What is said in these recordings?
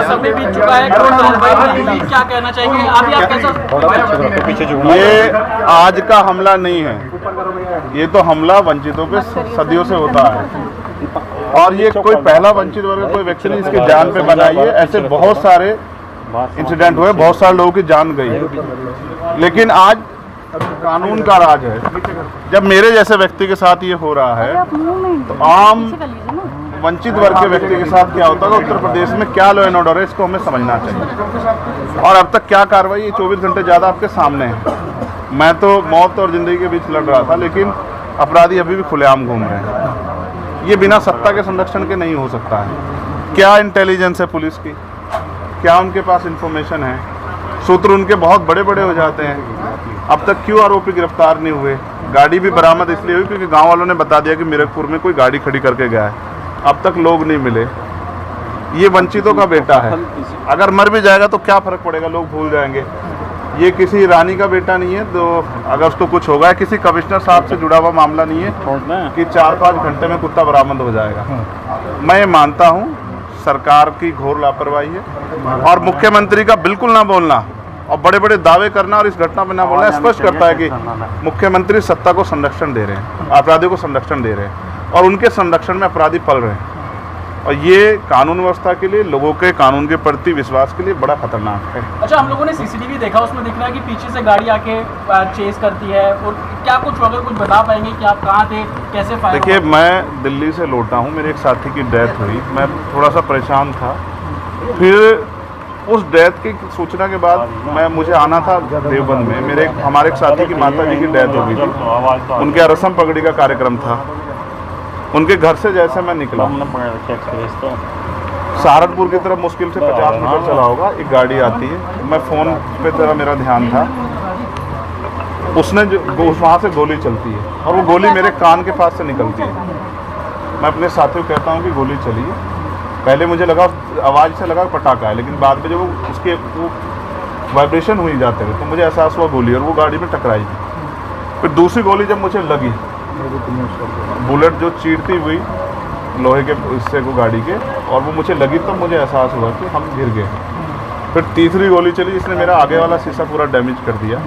समय बीत चुका है, क्या कहना चाहेंगे अभी आप कैसा? ये आज का हमला नहीं है, ये तो हमला वंचितों पे सदियों से होता है और ये कोई पहला वंचित वर्ग कोई व्यक्ति नहीं इसकी जान पे बनाई है। ऐसे बहुत सारे इंसिडेंट हुए, बहुत सारे लोगों की जान गई, लेकिन आज कानून का राज है। जब मेरे जैसे व्यक्ति के साथ ये हो रहा है तो आम वंचित वर्ग के व्यक्ति के साथ क्या होता है, उत्तर प्रदेश में क्या लॉ एंड ऑर्डर है, इसको हमें समझना चाहिए। और अब तक क्या कार्रवाई, ये 24 घंटे ज़्यादा आपके सामने है। मैं तो मौत और ज़िंदगी के बीच लड़ रहा था, लेकिन अपराधी अभी भी खुलेआम घूम रहे हैं। ये बिना सत्ता के संरक्षण के नहीं हो सकता है। क्या इंटेलिजेंस है पुलिस की, क्या उनके पास इंफॉर्मेशन है, सूत्र उनके बहुत बड़े बड़े हो जाते हैं। अब तक क्यों आरोपी गिरफ्तार नहीं हुए? गाड़ी भी बरामद इसलिए हुई क्योंकि गांव वालों ने बता दिया कि मीरकपुर में कोई गाड़ी खड़ी करके गया है। अब तक लोग नहीं मिले। ये वंचितों का बेटा है, अगर मर भी जाएगा तो क्या फ़र्क पड़ेगा, लोग भूल जाएंगे। ये किसी रानी का बेटा नहीं है, तो अगर उसको कुछ होगा, किसी कमिश्नर साहब से जुड़ा हुआ मामला नहीं है कि 4-5 घंटे में कुत्ता बरामद हो जाएगा। मैं ये मानता हूँ सरकार की घोर लापरवाही है और मुख्यमंत्री का बिल्कुल ना बोलना और बड़े बड़े दावे करना और इस घटना में ना बोलना स्पष्ट करता है कि मुख्यमंत्री सत्ता को संरक्षण दे रहे हैं, अपराधियों को संरक्षण दे रहे हैं और उनके संरक्षण में अपराधी पल रहे हैं। और ये कानून व्यवस्था के लिए, लोगों के कानून के प्रति विश्वास के लिए बड़ा खतरनाक है। अच्छा, हम लोगों ने सीसीटीवी देखा, उसमें दिख रहा है कि पीछे से गाड़ी आके चेस करती है, और क्या कुछ अगर कुछ बता पाएंगे कि आप कहाँ थे, कैसे फायर? देखिए, मैं दिल्ली से लौटा हूँ, मेरे एक साथी की डेथ हुई, मैं थोड़ा सा परेशान था। फिर उस डेथ की सूचना के बाद मुझे आना था देवबंद में, हमारे एक साथी की माता जी की डेथ हो गई थी, उनके रस्म पगड़ी का कार्यक्रम था। उनके घर से जैसे मैं निकला, सहारनपुर की तरफ मुश्किल से 50 मीटर चला होगा, एक गाड़ी आती है। मैं फ़ोन पे तरह मेरा ध्यान था, उसने वहाँ से गोली चलती है और वो गोली मेरे कान के पास से निकलती है। मैं अपने साथियों को कहता हूँ कि गोली चली है। पहले मुझे लगा, आवाज़ से लगा पटाखा है, लेकिन बाद में जब वो वाइब्रेशन हुई जाते हुए तो मुझे एहसास हुआ गोली, और वो गाड़ी में टकराई। फिर दूसरी गोली जब मुझे लगी, बुलेट जो चीरती हुई लोहे के हिस्से को गाड़ी के, और वो मुझे लगी, तब मुझे एहसास हुआ कि हम गिर गए। फिर तीसरी गोली चली जिसने मेरा आगे वाला शीशा पूरा डैमेज कर दिया।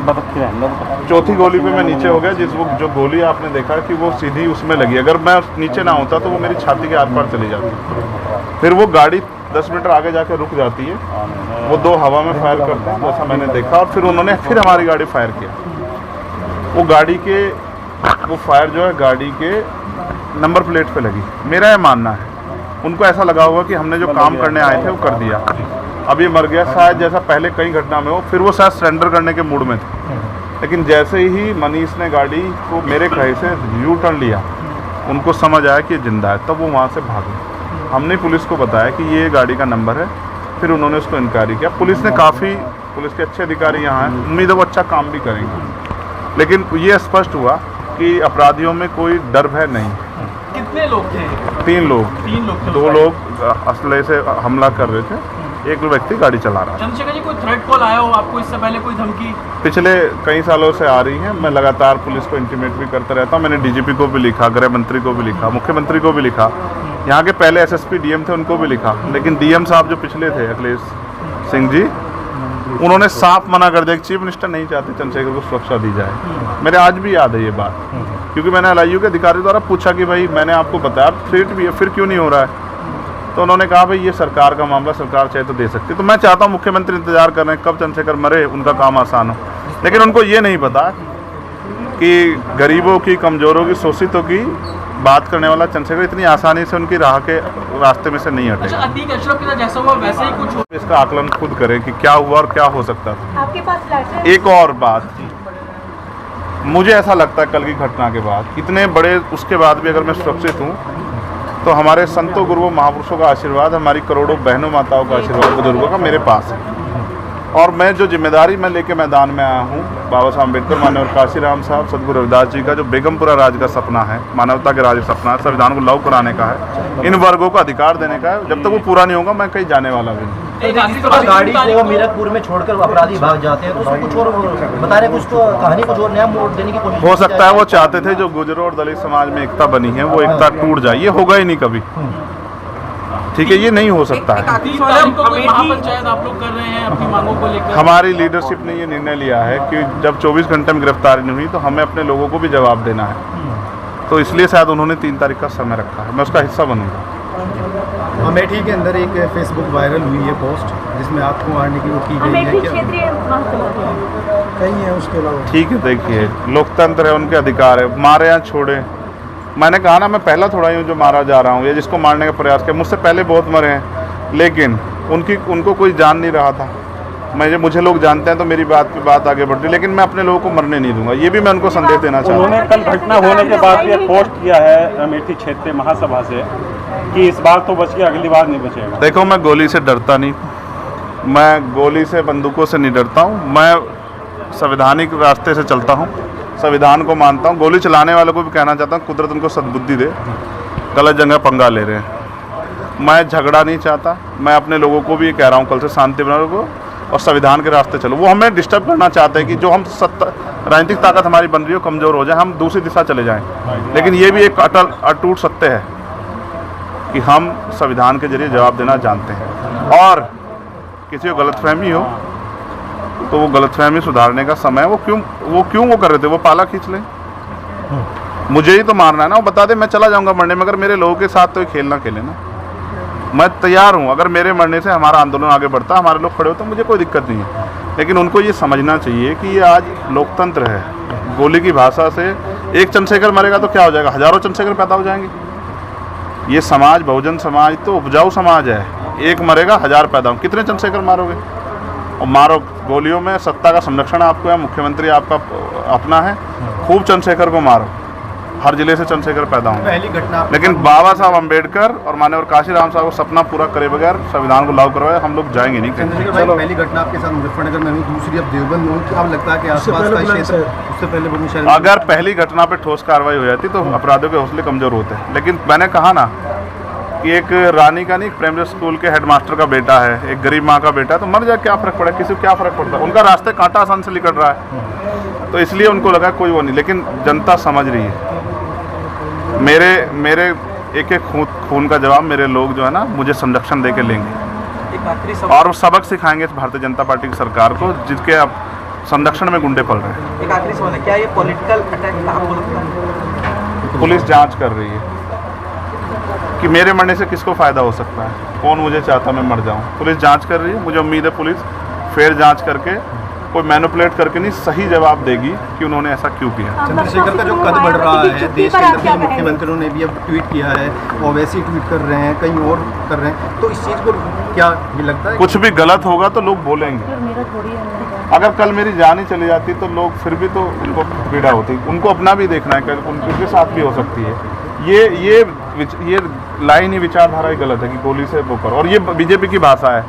चौथी गोली पे मैं नीचे हो गया, जो गोली आपने देखा कि वो सीधी उसमें लगी। अगर मैं नीचे ना होता तो वो मेरी छाती के आर पार चली जाती। फिर वो गाड़ी 10 मीटर आगे जाकर रुक जाती है, वो 2 हवा में फायर करते हैं जैसा मैंने देखा, और फिर उन्होंने फिर हमारी गाड़ी फायर किया। वो फायर जो है गाड़ी के नंबर प्लेट पे लगी। मेरा यह मानना है, उनको ऐसा लगा होगा कि हमने जो काम करने आए थे वो कर दिया, अब ये मर गया शायद, जैसा पहले कई घटना में हो। फिर वो शायद सरेंडर करने के मूड में थे, लेकिन जैसे ही मनीष ने गाड़ी को मेरे कहे से यू टर्न लिया, उनको समझ आया कि ये जिंदा है, तब वो वहाँ से भागे। हमने पुलिस को बताया कि ये गाड़ी का नंबर है, फिर उन्होंने उसको इंक्वायरी किया। पुलिस के अच्छे अधिकारी यहाँ हैं, उम्मीद है वो अच्छा काम भी करेंगे। लेकिन ये स्पष्ट हुआ कि अपराधियों में कोई डर भय नहीं। कितने लोग थे? 3 लोग थे। 2 लोग असले से हमला कर रहे थे, एक व्यक्ति गाड़ी चला रहा है। चंद्रशेखर जी, कोई थ्रेट कॉल आया हो आपको इससे पहले, कोई धमकी? पिछले कई सालों से आ रही है। मैं लगातार पुलिस को इंटीमेट भी करता रहता हूँ। मैंने डीजीपी को भी लिखा, गृह मंत्री को भी लिखा, मुख्यमंत्री को भी लिखा, यहाँ के पहले एसएसपी डीएम थे उनको भी लिखा। लेकिन डीएम साहब जो पिछले थे, अखिलेश सिंह जी, उन्होंने साफ मना कर दिया कि चीफ मिनिस्टर नहीं चाहते चंद्रशेखर को सुरक्षा दी जाए। मेरे आज भी याद है ये बात, क्योंकि मैंने एलआईयू के अधिकारी द्वारा पूछा कि भाई मैंने आपको बताया थ्रेट भी है, फिर क्यों नहीं हो रहा है? तो उन्होंने कहा भाई ये सरकार का मामला, सरकार चाहे तो दे सकती। तो मैं चाहता हूँ मुख्यमंत्री इंतजार कर रहे हैं कब चंद्रशेखर मरे, उनका काम आसान हो। लेकिन उनको ये नहीं पता कि गरीबों की, कमज़ोरों की, शोषितों की बात करने वाला चंद्रशेखर इतनी आसानी से उनकी राह के रास्ते में से नहीं हटे। अच्छा, अतीक अशरफ के साथ जैसा हुआ वैसे ही कुछ हो? इसका आकलन खुद करें कि क्या हुआ और क्या हो सकता था। आपके पास लाइसेंस? एक और बात, मुझे ऐसा लगता है कल की घटना के बाद, इतने बड़े उसके बाद भी अगर मैं सुरक्षित हूँ तो हमारे संतों, गुरुओं, महापुरुषों का आशीर्वाद, हमारी करोड़ों बहनों माताओं का आशीर्वाद, बुजुर्गों का मेरे पास है। और मैं जो जिम्मेदारी मैं लेके मैदान में आया हूँ, बाबा साहब अम्बेडकर, माननीय काशीराम साहब, सदगुरु रविदास जी का जो बेगमपुरा राज का सपना है, मानवता के राज का सपना है, संविधान को लागू कराने का है, इन वर्गों को अधिकार देने का है। जब तक वो पूरा नहीं होगा मैं कहीं जाने वाला भी नहीं। गाड़ी को मीरकपुर में छोड़कर अपराधी भाग जाते हैं, तो उसको कुछ और बता रहे, कुछ तो कहानी कुछ और नया मोड़ देने की कोशिश हो सकता है वो चाहते थे जो गुजरों और दलित समाज में एकता बनी है वो एकता टूट जाए। ये होगा ही नहीं कभी। ठीक है, ये नहीं हो सकता है। 30 तारीख को कोई महापंचायत आप लोग कर रहे हैं अपनी मांगों को लेकर? हमारी लीडरशिप ने ये निर्णय लिया है कि जब 24 घंटे में गिरफ्तारी नहीं हुई तो हमें अपने लोगों को भी जवाब देना है, तो इसलिए शायद उन्होंने 3 तारीख का समय रखा है। मैं उसका हिस्सा बनूंगा। अमेठी के अंदर एक फेसबुक वायरल हुई है पोस्ट जिसमें आपको मारने की वो की गई है, क्या कहीं है उसके अलावा? ठीक है, देखिए लोकतंत्र है, उनके अधिकार है, मारे या छोड़े। मैंने कहा ना, मैं पहला थोड़ा ही हूँ जो मारा जा रहा हूँ या जिसको मारने का प्रयास किया। मुझसे पहले बहुत मरे हैं, लेकिन उनको कोई जान नहीं रहा था। मुझे लोग जानते हैं तो मेरी बात आगे बढ़ती है, लेकिन मैं अपने लोगों को मरने नहीं दूंगा। ये भी मैं उनको संदेश देना चाहता हूँ। उन्होंने कल घटना होने के बाद ये पोस्ट किया है अमेठी क्षेत्रीय महासभा से कि इस बार तो बच गया, अगली बार नहीं बचेगा। देखो, मैं गोली से डरता नहीं, मैं गोली से बंदूकों से नहीं डरता हूँ। मैं संवैधानिक रास्ते से चलता हूँ, संविधान को मानता हूँ। गोली चलाने वालों को भी कहना चाहता हूँ, कुदरत उनको सद्बुद्धि दे, गलत जगह पंगा ले रहे हैं। मैं झगड़ा नहीं चाहता, मैं अपने लोगों को भी कह रहा हूँ कल से शांति बनाओ को और संविधान के रास्ते चलो। वो हमें डिस्टर्ब करना चाहते हैं कि जो हम राजनीतिक ताकत हमारी बन रही हो कमज़ोर हो जाए, हम दूसरी दिशा चले जाएं। लेकिन ये भी एक अटूट सत्य है कि हम संविधान के जरिए जवाब देना जानते हैं, और किसी को गलतफहमी हो तो वो गलतफहमी सुधारने का समय है। वो क्यों कर रहे थे? वो पाला खींच लें, मुझे ही तो मारना है ना। वो बता दे मैं चला जाऊंगा मरने में, अगर मेरे लोगों के साथ तो खेल ना खेले ना। मैं तैयार हूँ, अगर मेरे मरने से हमारा आंदोलन आगे बढ़ता, हमारे लोग खड़े होते, मुझे कोई दिक्कत नहीं है। लेकिन उनको ये समझना चाहिए कि ये आज लोकतंत्र है। गोली की भाषा से एक चंद्रशेखर मरेगा तो क्या हो जाएगा? हजारों चंद्रशेखर पैदा हो जाएंगे। ये समाज, बहुजन समाज तो उपजाऊ समाज है। एक मरेगा, 1000 पैदा होंगे। कितने चंद्रशेखर मारोगे? और मारो गोलियों में। सत्ता का संरक्षण आपको है, मुख्यमंत्री आपका अपना है, खूब चंद्रशेखर को मारो। हर जिले से चंद्रशेखर पैदा होंगे। पहली घटना लेकिन बाबा साहब अम्बेडकर और माननीय काशीराम साहब को सपना पूरा करे बगैर संविधान को लागू करवाए हम लोग जाएंगे नहीं। चंद्रशेखर भाई, पहली घटना आपके साथ मुजफ्फरनगर में हुई, दूसरी अब देवबंद में हुई। क्या लगता है कि आसपास का क्षेत्र उससे पहले बुलंदशहर? अगर पहली घटना पे ठोस कार्रवाई हो जाती तो अपराधियों के हौसले कमजोर होते हैं। लेकिन मैंने कहा ना कि एक रानी का नहीं, प्राइमरी स्कूल के हेडमास्टर का बेटा है, एक गरीब माँ का बेटा है, तो मर जाए, क्या फ़र्क पड़ा? किसी को क्या फ़र्क पड़ता है? उनका रास्ते कांटा आसान से निकल रहा है, तो इसलिए उनको लगा कोई वो नहीं। लेकिन जनता समझ रही है। मेरे एक खून का जवाब मेरे लोग जो है ना मुझे संरक्षण दे के लेंगे, और सबक सिखाएंगे इस भारतीय जनता पार्टी की सरकार को, जिसके अब संरक्षण में गुंडे पल रहे हैं। एक आखिरी सवाल है, क्या ये पॉलिटिकल अटैक था आपको लगता है? पुलिस जांच कर रही है कि मेरे मरने से किसको फ़ायदा हो सकता है, कौन मुझे चाहता मैं मर जाऊं। पुलिस जांच कर रही है, मुझे उम्मीद है पुलिस फेयर जांच करके, कोई मैनिपुलेट करके नहीं, सही जवाब देगी कि उन्होंने ऐसा क्यों किया। चंद्रशेखर का जो कद बढ़ रहा है देश के अंदर, मुख्यमंत्रियों ने भी अब ट्वीट किया है, ओवैसी ट्वीट कर रहे हैं, कहीं और कर रहे हैं, तो इस चीज़ को क्या भी लगता है? कुछ भी गलत होगा तो लोग बोलेंगे। अगर कल मेरी जान ही चली जाती तो लोग फिर भी तो उनको पीड़ा होती। उनको अपना भी देखना है, कल उनके साथ भी हो सकती है। ये लाइन ही विचारधारा ही गलत है कि गोली से वो करो, और ये बीजेपी की भाषा है,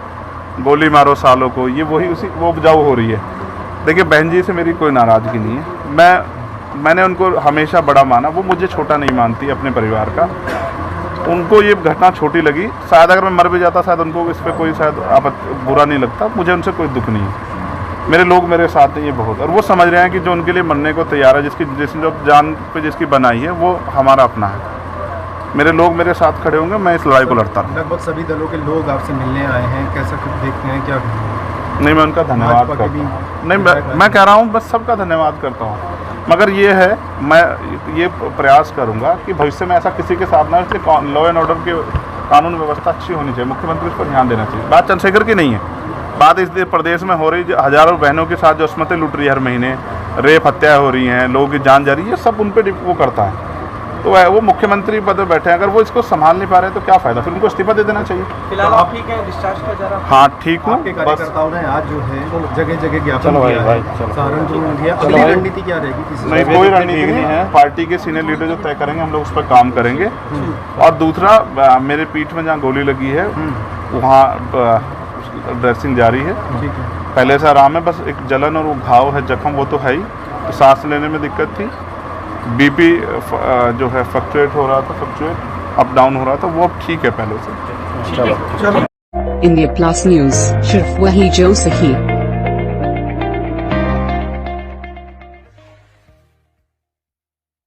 गोली मारो सालों को। ये वो उपजाऊ हो रही है। देखिए, बहन जी से मेरी कोई नाराज़गी नहीं है। मैंने उनको हमेशा बड़ा माना, वो मुझे छोटा नहीं मानती अपने परिवार का। उनको ये घटना छोटी लगी, शायद अगर मैं मर भी जाता शायद उनको इस पर कोई शायद बुरा नहीं लगता। मुझे उनसे कोई दुख नहीं है। मेरे लोग मेरे साथ हैं, ये बहुत, और वो समझ रहे हैं कि जो उनके लिए मरने को तैयार है, जिसने जो जान पे जिसकी बनाई है, वो हमारा अपना है। मेरे लोग मेरे साथ खड़े होंगे, मैं इस लड़ाई को लड़ता हूँ। लगभग सभी दलों के लोग आपसे मिलने आए हैं, कैसा देखते हैं? क्या नहीं, मैं उनका धन्यवाद करता हूँ। नहीं, मैं कह रहा हूँ बस सबका धन्यवाद करता हूँ, मगर ये है मैं ये प्रयास करूँगा कि भविष्य में ऐसा किसी के साथ ना, इसलिए लॉ एंड ऑर्डर की कानून व्यवस्था अच्छी होनी चाहिए। मुख्यमंत्री इस पर ध्यान देना चाहिए। बात चंद्रशेखर की नहीं है, बात इस प्रदेश में हो रही हज़ारों बहनों के साथ जो अस्मतें लूट रही है, हर महीने रेप हत्या हो रही हैं, लोगों की जान जा रही है, सब उन पर वो करता है। तो वो मुख्यमंत्री पद पर बैठे हैं, अगर वो इसको संभाल नहीं पा रहे तो क्या फ़ायदा? फिर उनको इस्तीफा दे देना चाहिए। फिलहाल आप ठीक है, डिस्चार्ज का जा रहा? हाँ, ठीक हूँ। आपके कार्यकर्ताओं ने आज जो है जगह जगह ज्ञापन दिया है, सहारनपुर में दिया। अगली रणनीति क्या रहेगी? नहीं, कोई रणनीति नहीं है। पार्टी के सीनियर लीडर जो तय करेंगे, हम लोग उस पर काम करेंगे। और दूसरा, मेरे पीठ में जहाँ गोली लगी है वहाँ ड्रेसिंग जारी है, पहले से आराम है। बस एक जलन और वो घाव है, जख्म, वो तो है ही। तो सांस लेने में दिक्कत थी, बीपी जो है फ्लक्चुएट हो रहा था, अप डाउन हो रहा था, वो अब ठीक है पहले से। इंडिया प्लस न्यूज, सिर्फ वही जो सही।